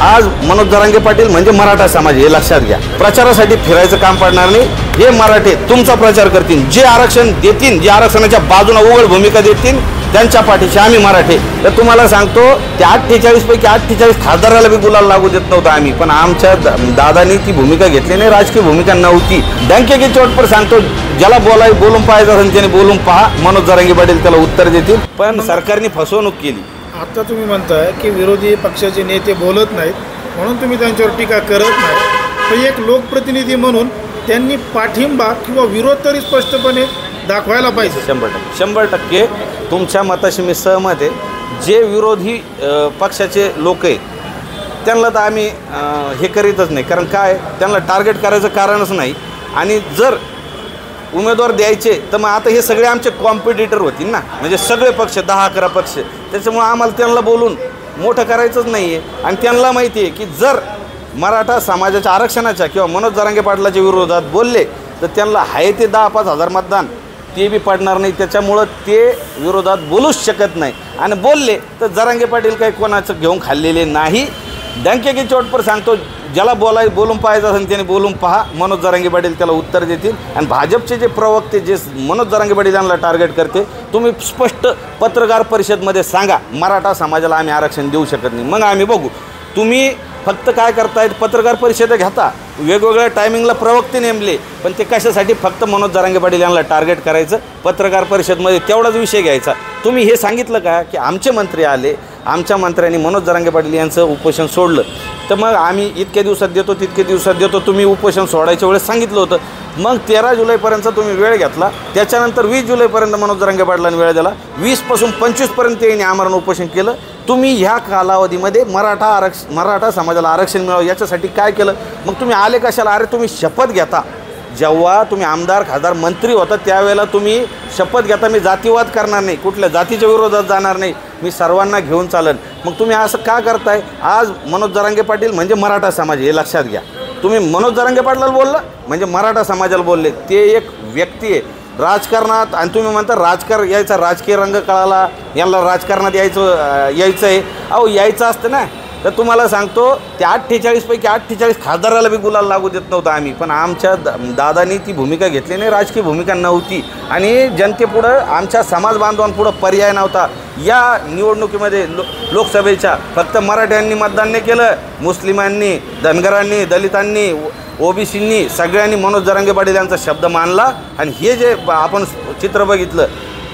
आज मनोज जरांगे पाटील म्हणजे मराठा समाज हे लक्षात घ्या। प्रचारासाठी फिरायचं काम पडणार नाही। हे मराठे तुमचा प्रचार करतील, जे आरक्षण देतील, जे आरक्षणाच्या बाजूने उघड भूमिका देतील त्यांच्या पाठीशी आम्ही मराठे। तर तुम्हाला सांगतो त्या 48 पैकी 48 खासदाराला बी गुलाल लागू देत नव्हता आम्ही, पण आमच्या दादांनी ती भूमिका घेतली नाही, राजकीय भूमिका नव्हती। डंकेची चोट पर सांगतो, ज्याला बोलून पाहायचं असेल त्याने बोलून पहा, मनोज जरांगे पाटील त्याला उत्तर देतील। पण सरकारने फसवणूक केली। आता तुम्ही म्हणताय की विरोधी पक्षाचे नेते बोलत नाहीत म्हणून तुम्ही त्यांच्यावर टीका करत नाही, पण एक लोकप्रतिनिधी म्हणून त्यांनी पाठिंबा किंवा विरोध तरी स्पष्टपणे दाखवायला पाहिजे। 100% तुमच्या मताशी मी सहमत आहे। जे विरोधी पक्षाचे लोक आहेत त्यांना तर आम्ही हे करीतच नाही, कारण काय त्यांना टार्गेट करायचं कारणच नाही। आणि जर उमेदवार द्यायचे तर मग आता हे सगळे आमचे कॉम्पिटिटर होतील ना, म्हणजे सगळे पक्ष 10-11 पक्ष, त्याच्यामुळे आम्हाला त्यांना बोलून मोठं करायचंच नाही आहे। आणि त्यांना माहिती आहे की जर मराठा समाजाच्या आरक्षणाच्या किंवा मनोज जरांगे पाटलाच्या विरोधात बोलले तर त्यांना आहे ते 10-5 हजार मतदान ते बी पडणार नाही, त्याच्यामुळं ते विरोधात बोलूच शकत नाही। आणि बोलले तर जरांगे पाटील काही कोणाचं घेऊन खाल्लेले नाही। डंकेची चोट पर सांगतो, ज्याला बोलून पाहायचं असेल त्याने बोलून पहा, मनोज जरांगे पाटील त्याला उत्तर देतील। आणि भाजपचे जे प्रवक्ते जे मनोज जरांगे पाटील यांना टार्गेट करते, तुम्ही स्पष्ट पत्रकार परिषदमध्ये सांगा मराठा समाजाला आम्ही आरक्षण देऊ शकत नाही, मग आम्ही बघू। तुम्ही फक्त काय करतायत, पत्रकार परिषद घेता, वेगवेगळ्या टायमिंगला प्रवक्ते नेमले, पण ते कशासाठी फक्त मनोज जरांगे पाटील यांना टार्गेट करायचं, पत्रकार परिषदमध्ये तेवढाच विषय घ्यायचा। तुम्ही हे सांगितलं का की आमचे मंत्री आले, आमच्या मंत्र्यांनी मनोज जरांगे पाटील यांचं उपोषण सोडलं, तर मग आम्ही इतक्या दिवसात देतो तितके दिवसात देतो, तुम्ही उपोषण सोडायच्या वेळेस सांगितलं होतं। मग 13 जुलैपर्यंत तुम्ही वेळ घेतला, त्याच्यानंतर 20 जुलैपर्यंत मनोज जरांगे पाटलांनी वेळ दिला, 20 पासून 25 पर्यंत यांनी आमरण उपोषण केलं। तुम्ही ह्या कालावधीमध्ये मराठा समाजाला आरक्षण मिळावं याच्यासाठी काय केलं? मग तुम्ही आले कशाला? अरे तुम्ही शपथ घेता, जेव्हा तुम्ही आमदार खासदार मंत्री होता त्यावेळेला तुम्ही शपथ घेता, मी जातीवाद करणार नाही, कुठल्या जातीच्या विरोधात जाणार नाही, मी सर्वांना घेऊन चालन। मग तुम्ही असं का करताय? आज मनोज जरांगे पाटील म्हणजे मराठा समाज हे लक्षात घ्या। तुम्ही मनोज जरांगे पाटलाला बोलला म्हणजे मराठा समाजाला बोलले, ते एक व्यक्ती आहे राजकारणात। आणि तुम्ही म्हणता यायचा राजकीय रंग कळाला, याला राजकारणात यायचं आहे। अहो यायचं असतं ना, तर तुम्हाला सांगतो त्या 48 पैकी 48 खासदाराला बी गुलाल लागू देत नव्हता आम्ही, पण आमच्या दादांनी ती भूमिका घेतली नाही, राजकीय भूमिका नव्हती। आणि जनतेपुढं आमच्या समाज बांधवांपुढं पर्याय नव्हता। या निवडणुकीमध्ये लोकसभेच्या फक्त मराठ्यांनी मतदान नाही केलं, मुस्लिमांनी, धनगरांनी, दलितांनी, ओबीसींनी सगळ्यांनी मनोज जरांगे पाटील यांचा शब्द मानला। आणि हे जे आपण चित्र बघितलं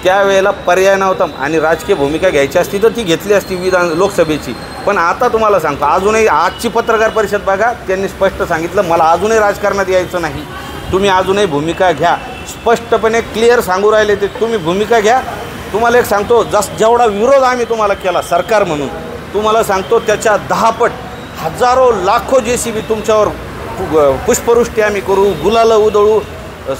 त्यावेळेला पर्याय नव्हता, आणि राजकीय भूमिका घ्यायची असती तर ती घेतली असती लोकसभेची। पण आता तुम्हाला सांगतो, अजूनही आजची पत्रकार परिषद बघा, त्यांनी स्पष्ट सांगितलं मला अजूनही राजकारणात यायचं नाही, तुम्ही अजूनही भूमिका घ्या। स्पष्टपणे क्लिअर सांगू राहिले ते, तुम्ही भूमिका घ्या। तुम्हाला एक सांगतो, जेवढा विरोध आम्ही तुम्हाला केला सरकार म्हणून, तुम्हाला सांगतो त्याच्या 10 पट हजारो लाखो JCB तुमच्यावर पुष्पवृष्टी आम्ही करू, गुलालं उधळू,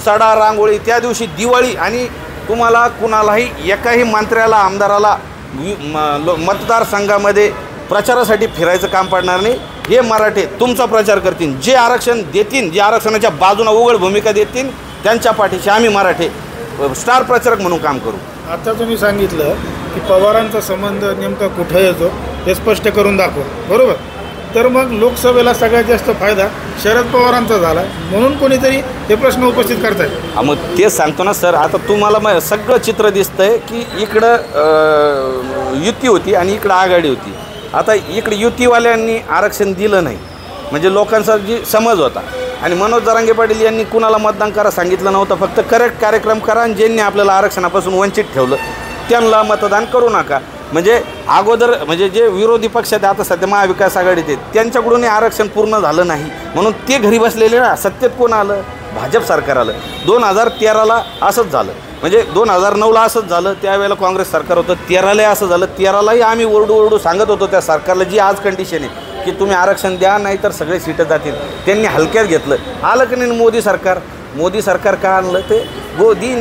सडा रांगोळी, त्या दिवशी दिवाळी। आणि तुम्हाला कुणालाही एकाही मंत्र्याला आमदाराला मतदारसंघामध्ये प्रचारासाठी फिरायचं काम पडणार नाही। हे मराठे तुमचा प्रचार करतील, जे आरक्षण देतील, जे आरक्षणाच्या बाजूने उघड भूमिका देतील त्यांच्या पाठीशी आम्ही मराठे स्टार प्रचारक म्हणून काम करू। आता तुम्ही सांगितलं की पवारांचा संबंध नेमका कुठे येतो हे स्पष्ट करून दाखवा, बरोबर? तर मग लोकसभेला सगळ्यात जास्त फायदा शरद पवारांचा झाला म्हणून कोणीतरी हे प्रश्न उपस्थित करतायत। मग तेच सांगतो ना सर, आता तुम्हाला सगळं चित्र दिसतंय की इकडं युती होती आणि इकडं आघाडी होती। आता इकडे युतीवाल्यांनी आरक्षण दिलं नाही, म्हणजे लोकांचा जी समज होता। आणि मनोज जरांगे पाटील यांनी कुणाला मतदान करा सांगितलं नव्हतं, फक्त करेक्ट कार्यक्रम करा, आणि ज्यांनी आपल्याला आरक्षणापासून वंचित ठेवलं त्यांना मतदान करू नका। म्हणजे अगोदर म्हणजे जे विरोधी पक्षात आता सध्या महाविकास आघाडीत आहेत त्यांच्याकडूनही आरक्षण पूर्ण झालं नाही, म्हणून ते घरी बसलेले ना। सत्तेत कोण आलं? भाजप सरकार आलं। 2013ला असंच झालं, म्हणजे 2009ला असंच झालं, त्यावेळेला काँग्रेस सरकार होतं। 13ला असं झालं, 13लाही आम्ही ओरडू सांगत होतो त्या सरकारला, जी आज कंडिशन आहे की तुम्ही आरक्षण द्या नाही तर सगळे सीटं जातील, त्यांनी हलक्यात घेतलं। आलं की नाही मोदी सरकार? मोदी सरकार का आणलं? ते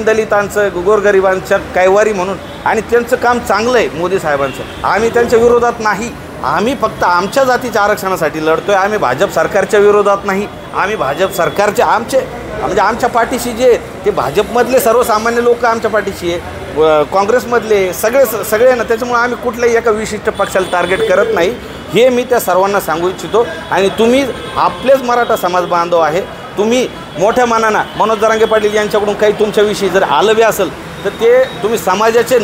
दलितांचं गोरगरिबांच्या कैवारी म्हणून, आणि त्यांचं काम चांगलं आहे मोदी साहेबांचं, आम्ही त्यांच्या विरोधात नाही, आम्ही फक्त आमच्या जातीच्या आरक्षणासाठी लढतोय। आम्ही भाजप सरकारच्या विरोधात नाही, आम्ही भाजप सरकारचे आमच्या पाठीशी जे ते भाजपमधले सर्वसामान्य लोक आमच्या पाठीशी आहे। काँग्रेसमधले सगळे ना, त्याच्यामुळे आम्ही कुठल्याही एका विशिष्ट पक्षाला टार्गेट करत नाही, हे मी त्या सर्वांना सांगू इच्छितो. आणि तुम्ही आपलेच मराठा समाज बांधव आहे, तुम्ही मोठ्या मानानं मनोज जरांगे पाटील यांच्याकडून काही तुमच्याविषयी जर आलं बी असेल तर ते तुम्ही समाजाचे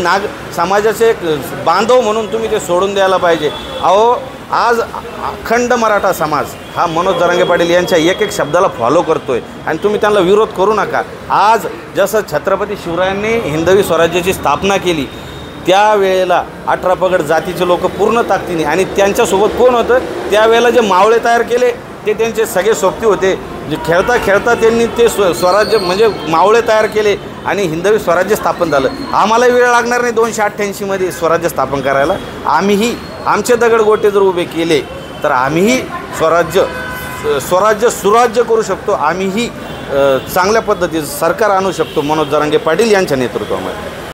बांधव म्हणून तुम्ही ते सोडून द्यायला पाहिजे. अहो, आज अखंड मराठा समाज हा मनोज जरांगे पाटील यांच्या एक एक शब्दाला फॉलो करतोय आणि तुम्ही त्यांना विरोध करू नका. आज जसं छत्रपती शिवरायांनी हिंदवी स्वराज्याची स्थापना केली, त्यावेळेला 18 पगड जातीचे लोक पूर्ण ताकदीने, आणि त्यांच्यासोबत कोण होतं त्यावेळेला, जे मावळे तयार केले ते त्यांचे सगळे सोबती होते. जे खेळता खेळता त्यांनी ते स्वराज्य म्हणजे मावळे तयार केले आणि हिंदवी स्वराज्य स्थापन झालं. आम्हालाही वेळ लागणार नाही 288मध्ये स्वराज्य स्थापन करायला. आम्हीही आमचे दगडगोटे जर उभे केले तर आम्हीही सुराज्य करू शकतो. आम्हीही चांगल्या पद्धतीचं सरकार आणू शकतो मनोज जरांगे पाटील यांच्या नेतृत्वामध्ये.